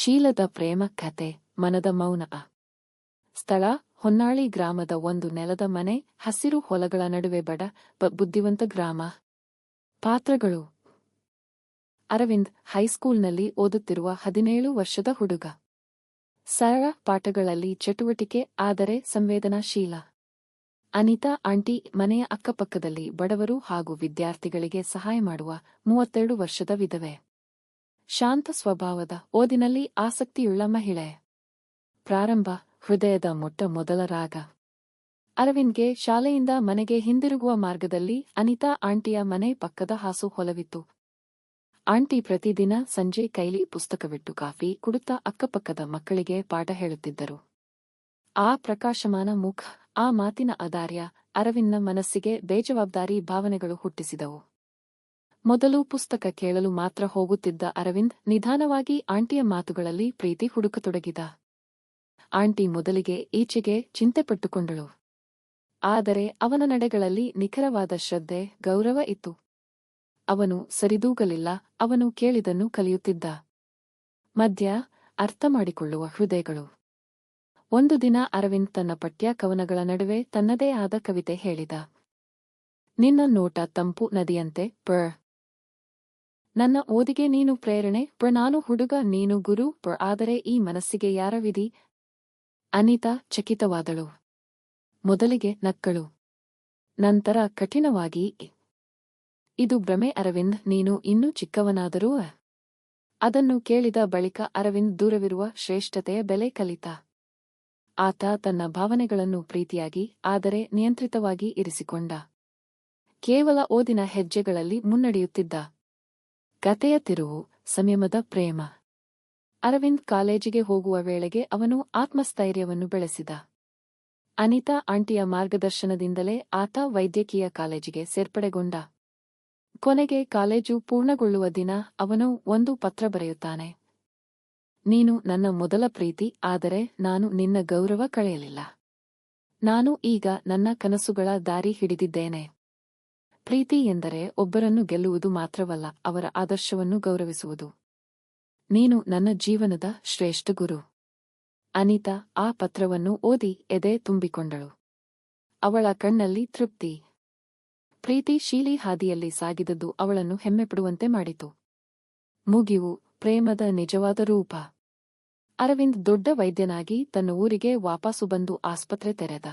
ಶೀಲದ ಪ್ರೇಮ ಕತೆ ಮನದ ಮೌನ. ಸ್ಥಳ ಹೊನ್ನಾಳಿ ಗ್ರಾಮದ ಒಂದು ನೆಲದ ಮನೆ, ಹಸಿರು ಹೊಲಗಳ ನಡುವೆ ಬುದ್ಧಿವಂತ ಗ್ರಾಮ. ಪಾತ್ರಗಳು: ಅರವಿಂದ್ ಹೈಸ್ಕೂಲ್ನಲ್ಲಿ ಓದುತ್ತಿರುವ 17 ವರ್ಷದ ಹುಡುಗ. ಸರಳ ಪಾಠಗಳಲ್ಲಿ ಚಟುವಟಿಕೆ, ಆದರೆ ಸಂವೇದನಾಶೀಲ. ಅನಿತಾ ಆಂಟಿ ಮನೆಯ ಅಕ್ಕಪಕ್ಕದಲ್ಲಿ ಬಡವರು ಹಾಗೂ ವಿದ್ಯಾರ್ಥಿಗಳಿಗೆ ಸಹಾಯ ಮಾಡುವ 32 ವರ್ಷದ ವಿಧವೆ. ಶಾಂತ ಸ್ವಭಾವದ, ಓದಿನಲ್ಲಿ ಆಸಕ್ತಿಯುಳ್ಳ ಮಹಿಳೆ. ಪ್ರಾರಂಭ: ಹೃದಯದ ಮೊದಲ ರಾಗ. ಅರವಿಂದ್ಗೆ ಶಾಲೆಯಿಂದ ಮನೆಗೆ ಹಿಂದಿರುಗುವ ಮಾರ್ಗದಲ್ಲಿ ಅನಿತಾ ಆಂಟಿಯ ಮನೆ ಪಕ್ಕದ ಹಾಸು ಹೊಲವಿತ್ತು. ಆಂಟಿ ಪ್ರತಿದಿನ ಸಂಜೆ ಕೈಲಿ ಪುಸ್ತಕವಿಟ್ಟು ಕಾಫಿ ಕುಡುತ್ತಾ ಅಕ್ಕಪಕ್ಕದ ಮಕ್ಕಳಿಗೆ ಪಾಠ ಹೇಳುತ್ತಿದ್ದರು. ಆ ಪ್ರಕಾಶಮಾನ ಮುಖ, ಆ ಮಾತಿನ ಆಧಾರ್ಯ ಅರವಿಂದ್ನ ಮನಸ್ಸಿಗೆ ಬೇಜವಾಬ್ದಾರಿ ಭಾವನೆಗಳು ಹುಟ್ಟಿಸಿದವು. ಮೊದಲು ಪುಸ್ತಕ ಕೇಳಲು ಮಾತ್ರ ಹೋಗುತ್ತಿದ್ದ ಅರವಿಂದ್ ನಿಧಾನವಾಗಿ ಆಂಟಿಯ ಮಾತುಗಳಲ್ಲಿ ಪ್ರೀತಿ ಹುಡುಕತೊಡಗಿದ. ಆಂಟಿ ಮೊದಲಿಗೆ ಈಚೆಗೆ ಚಿಂತೆಪಟ್ಟುಕೊಂಡಳು. ಆದರೆ ಅವನ ನಡೆಗಳಲ್ಲಿ ನಿಖರವಾದ ಶ್ರದ್ಧೆ, ಗೌರವ ಇತ್ತು. ಅವನು ಸರಿದೂಗಲಿಲ್ಲ, ಅವನು ಕೇಳಿದನ್ನು ಕಲಿಯುತ್ತಿದ್ದ. ಮಧ್ಯ ಅರ್ಥ ಮಾಡಿಕೊಳ್ಳುವ ಹೃದಯಗಳು. ಒಂದು ದಿನ ಅರವಿಂದ್ ತನ್ನ ಪಠ್ಯ ಕವನಗಳ ನಡುವೆ ತನ್ನದೇ ಆದ ಕವಿತೆ ಹೇಳಿದ. ನಿನ್ನ ನೋಟ ತಂಪು ನದಿಯಂತೆ ನನ್ನ ಓದಿಗೆ ನೀನು ಪ್ರೇರಣೆ ನಾನು ಹುಡುಗ ನೀನು ಗುರು ಆದರೆ ಈ ಮನಸ್ಸಿಗೆ ಯಾರ ವಿಧಿ? ಅನಿತಾ ಚಕಿತವಾದಳು. ಮೊದಲಿಗೆ ನಕ್ಕಳು. ನಂತರ ಕಠಿಣವಾಗಿ, ಇದು ಭ್ರಮೆ ಅರವಿಂದ್, ನೀನು ಇನ್ನೂ ಚಿಕ್ಕವನಾದರೂ. ಅದನ್ನು ಕೇಳಿದ ಬಳಿಕ ಅರವಿಂದ್ ದೂರವಿರುವ ಶ್ರೇಷ್ಠತೆಯ ಬೆಲೆ ಕಲಿತ. ಆತ ತನ್ನ ಭಾವನೆಗಳನ್ನು ಪ್ರೀತಿಯಾಗಿ, ಆದರೆ ನಿಯಂತ್ರಿತವಾಗಿ ಇರಿಸಿಕೊಂಡ. ಕೇವಲ ಓದಿನ ಹೆಜ್ಜೆಗಳಲ್ಲಿ ಮುನ್ನಡೆಯುತ್ತಿದ್ದ. ಕತೆಯ ತಿರುವು: ಸಂಯಮದ ಪ್ರೇಮ. ಅರವಿಂದ್ ಕಾಲೇಜಿಗೆ ಹೋಗುವ ವೇಳೆಗೆ ಅವನು ಆತ್ಮಸ್ಥೈರ್ಯವನ್ನು ಬೆಳೆಸಿದ. ಅನಿತಾ ಆಂಟಿಯ ಮಾರ್ಗದರ್ಶನದಿಂದಲೇ ಆತ ವೈದ್ಯಕೀಯ ಕಾಲೇಜಿಗೆ ಸೇರ್ಪಡೆಗೊಂಡ. ಕೊನೆಗೆ ಕಾಲೇಜು ಪೂರ್ಣಗೊಳ್ಳುವ ದಿನ ಅವನು ಒಂದು ಪತ್ರ ಬರೆಯುತ್ತಾನೆ. ನೀನು ನನ್ನ ಮೊದಲ ಪ್ರೀತಿ, ಆದರೆ ನಾನು ನಿನ್ನ ಗೌರವ ಕಳೆಯಲಿಲ್ಲ. ನಾನು ಈಗ ನನ್ನ ಕನಸುಗಳ ದಾರಿ ಹಿಡಿದಿದ್ದೇನೆ. ಪ್ರೀತಿ ಎಂದರೆ ಒಬ್ಬರನ್ನು ಗೆಲ್ಲುವುದು ಮಾತ್ರವಲ್ಲ, ಅವರ ಆದರ್ಶವನ್ನು ಗೌರವಿಸುವುದು. ನೀನು ನನ್ನ ಜೀವನದ ಶ್ರೇಷ್ಠ ಗುರು. ಅನಿತಾ ಆ ಪತ್ರವನ್ನು ಓದಿ ಎದೆ ತುಂಬಿಕೊಂಡಳು. ಅವಳ ಕಣ್ಣಲ್ಲಿ ತೃಪ್ತಿ. ಪ್ರೀತಿ ಶೀಲಿ ಹಾದಿಯಲ್ಲಿ ಸಾಗಿದದ್ದು ಅವಳನ್ನು ಹೆಮ್ಮೆಪಡುವಂತೆ ಮಾಡಿತು. ಮುಗಿವು: ಪ್ರೇಮದ ನಿಜವಾದ ರೂಪ. ಅರವಿಂದ್ ದೊಡ್ಡ ವೈದ್ಯನಾಗಿ ತನ್ನ ಊರಿಗೆ ವಾಪಸ್ಸು ಬಂದು ಆಸ್ಪತ್ರೆ ತೆರೆದ.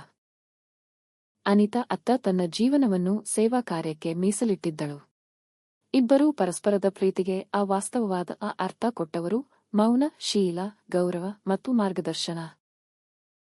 ಅನಿತಾ ಅತ್ತ ತನ್ನ ಜೀವನವನ್ನು ಸೇವಾ ಕಾರ್ಯಕ್ಕೆ ಮೀಸಲಿಟ್ಟಿದ್ದಳು. ಇಬ್ಬರೂ ಪರಸ್ಪರದ ಪ್ರೀತಿಗೆ ಅವಾಸ್ತವವಾದ ಅರ್ಥ ಕೊಟ್ಟವರು. ಮೌನ, ಶೀಲ, ಗೌರವ ಮತ್ತು ಮಾರ್ಗದರ್ಶನ.